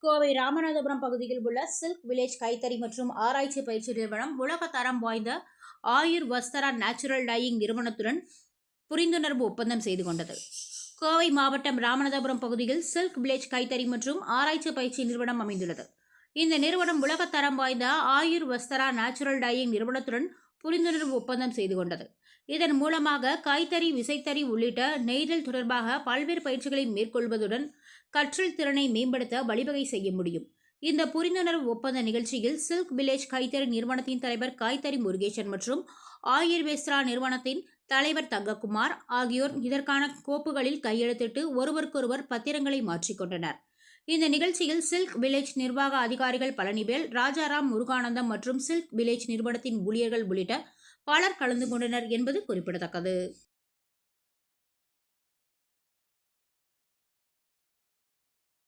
கோவை ராமநாதபுரம் பகுதியில் உள்ள silk village கைத்தறி மற்றும் ஆராய்ச்சி பயிற்சி நிறுவனம் உலக தரம் வாய்ந்த ஆயுர் வஸ்தரா நேச்சுரல் டையிங் நிறுவனத்துடன் புரிந்துணர்வு ஒப்பந்தம் செய்து கொண்டது. கோவை மாவட்டம் ராமநாதபுரம் பகுதியில் சில்க் வில்லேஜ் கைத்தறி மற்றும் ஆராய்ச்சி பயிற்சி நிறுவனம் அமைந்துள்ளது. இந்த நிறுவனம் உலக தரம் வாய்ந்த ஆயுர் வஸ்தரா நேச்சுரல் டையிங் நிறுவனத்துடன் புரிந்துணர்வு ஒப்பந்தம் செய்து கொண்டது. இதன் மூலமாக கைத்தறி, விசைத்தறி உள்ளிட்ட நெய்தல் தொடர்பாக பல்வேறு பயிற்சிகளை மேற்கொள்வதுடன் கற்றல் திறனை மேம்படுத்த வழிவகை செய்ய முடியும். இந்த புரிந்துணர்வு ஒப்பந்த நிகழ்ச்சியில் சில்க் வில்லேஜ் கைத்தறி நிறுவனத்தின் தலைவர் கைத்தறி முருகேசன் மற்றும் ஆயுர்வேஸ்ரா நிறுவனத்தின் தலைவர் தங்கக்குமார் ஆகியோர் இதற்கான கோப்புகளில் கையெழுத்திட்டு ஒருவருக்கொருவர் பத்திரங்களை மாற்றிக்கொண்டனர். இந்த நிகழ்ச்சியில் சில்க் வில்லேஜ் நிர்வாக அதிகாரிகள் பழனிவேல், ராஜாராம், முருகானந்தம் மற்றும் சில்க் வில்லேஜ் நிறுவனத்தின் ஊழியர்கள் உள்ளிட்ட பலர் கலந்து கொண்டனர் என்பது குறிப்பிடத்தக்கது.